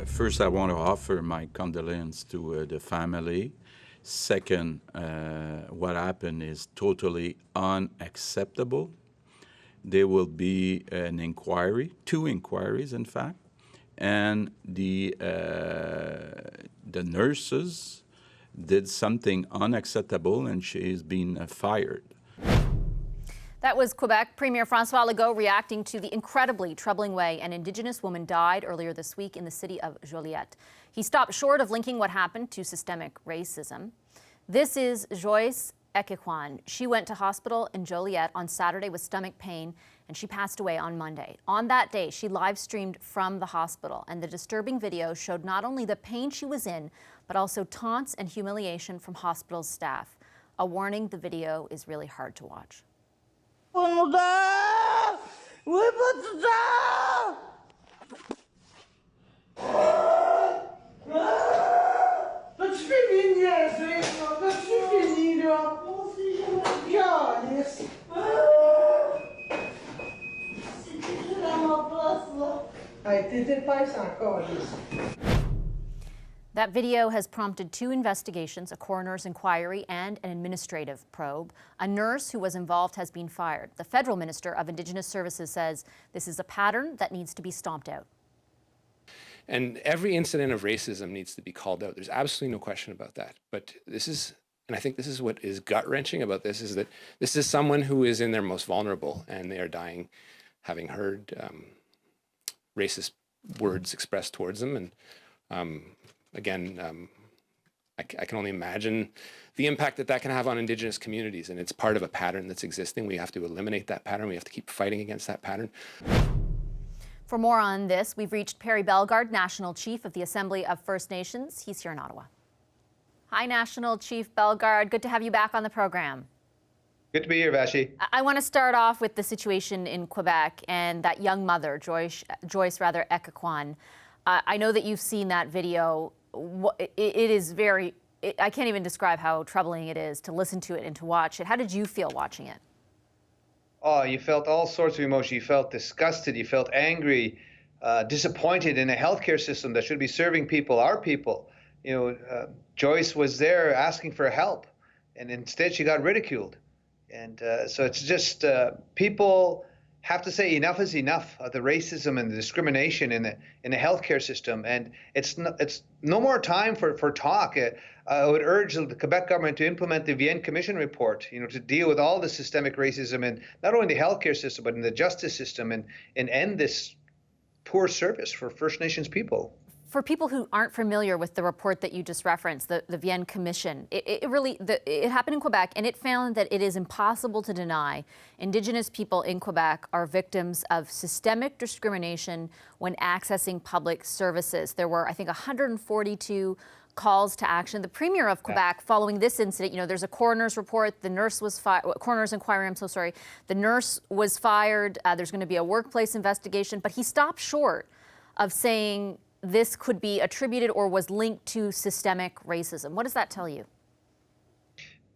First, I want to offer my condolences to the family. Second, what happened is totally unacceptable. There will be an inquiry, 2 inquiries, in fact, and the nurses did something unacceptable, and she is being fired. That was Quebec Premier François Legault reacting to the incredibly troubling way an Indigenous woman died earlier this week in the city of Joliette. He stopped short of linking what happened to systemic racism. This is Joyce Echaquan. She went to hospital in Joliette on Saturday with stomach pain, and she passed away on Monday. On that day, she live-streamed from the hospital, and the disturbing video showed not only the pain she was in, but also taunts and humiliation from hospital staff. A warning, the video is really hard to watch. That video has prompted 2 investigations, a coroner's inquiry and an administrative probe. A nurse who was involved has been fired. The federal minister of Indigenous Services says this is a pattern that needs to be stomped out. And every incident of racism needs to be called out. There's absolutely no question about that. But this is, and I think this is what is gut-wrenching about this, is that this is someone who is in their most vulnerable, and they are dying having heard racist words expressed towards them. And again, I can only imagine the impact that can have on Indigenous communities, and it's part of a pattern that's existing. We have to eliminate that pattern. We have to keep fighting against that pattern. For more on this, we've reached Perry Bellegarde, National Chief of the Assembly of First Nations. He's here in Ottawa. Hi, National Chief Bellegarde. Good to have you back on the program. Good to be here, Vashi. I want to start off with the situation in Quebec and that young mother, Joyce Echaquan. I know that you've seen that video. It is very, I can't even describe how troubling it is to listen to it and to watch it. How did you feel watching it? Oh, you felt all sorts of emotion. You felt disgusted. You felt angry, disappointed in a healthcare system that should be serving people, our people. Joyce was there asking for help, and instead she got ridiculed. And so it's just people have to say enough is enough of the racism and the discrimination in the healthcare system, and it's no more time for talk. I would urge the Quebec government to implement the Vienne Commission report, to deal with all the systemic racism in not only the healthcare system but in the justice system, and end this poor service for First Nations people. For people who aren't familiar with the report that you just referenced, the Vienne Commission, it happened in Quebec, and it found that it is impossible to deny Indigenous people in Quebec are victims of systemic discrimination when accessing public services. There were, I think, 142 calls to action. The Premier of Quebec, following this incident, there's a coroner's report. The nurse was coroner's inquiry. I'm so sorry. The nurse was fired. There's going to be a workplace investigation, but he stopped short of saying this could be attributed or was linked to systemic racism. What does that tell you?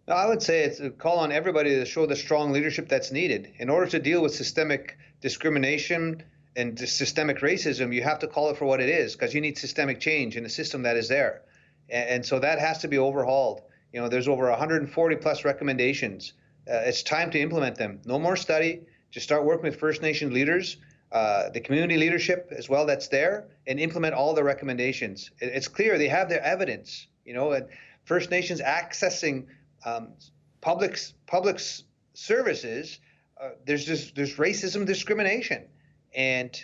I would say it's a call on everybody to show the strong leadership that's needed. In order to deal with systemic discrimination and systemic racism, you have to call it for what it is, because you need systemic change in the system that is there. And so that has to be overhauled. There's over 140 plus recommendations. It's time to implement them. No more study. Just start working with First Nation leaders, the community leadership as well that's there, and implement all the recommendations. It's clear they have their evidence, and First Nations accessing public services, there's racism, discrimination. And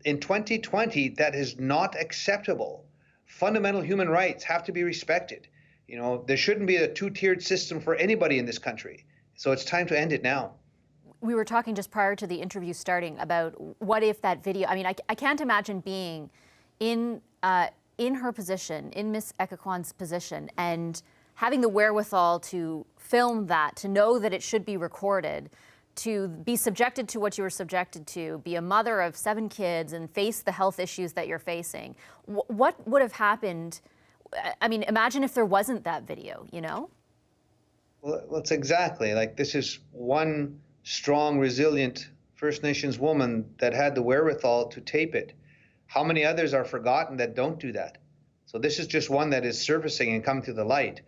in 2020, that is not acceptable. Fundamental human rights have to be respected. There shouldn't be a 2-tiered system for anybody in this country. So it's time to end it now. We were talking just prior to the interview starting about what if that video, I can't imagine being in her position, in Ms. Echaquan's position, and having the wherewithal to film that, to know that it should be recorded, to be subjected to what you were subjected to, be a mother of 7 kids and face the health issues that you're facing. What would have happened? Imagine if there wasn't that video, Well, it's exactly like this is one strong, resilient First Nations woman that had the wherewithal to tape it. How many others are forgotten that don't do that? So this is just one that is surfacing and coming to the light.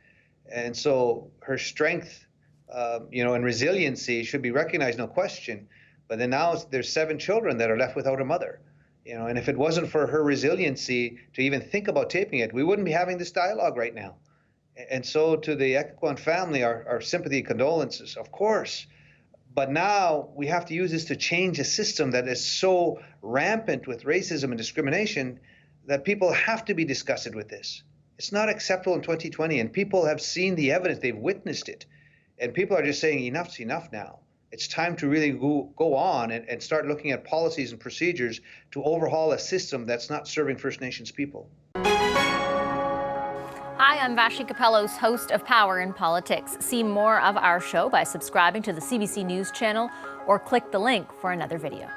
And so her strength, and resiliency should be recognized, no question. But then now there's 7 children that are left without a mother. And if it wasn't for her resiliency to even think about taping it, we wouldn't be having this dialogue right now. And so to the Echaquan family, our sympathy, condolences, of course. But now we have to use this to change a system that is so rampant with racism and discrimination that people have to be disgusted with this. It's not acceptable in 2020, and people have seen the evidence, they've witnessed it. And people are just saying enough's enough now. It's time to really go on and start looking at policies and procedures to overhaul a system that's not serving First Nations people. Hi, I'm Vashi Capellos, host of Power in Politics. See more of our show by subscribing to the CBC News channel or click the link for another video.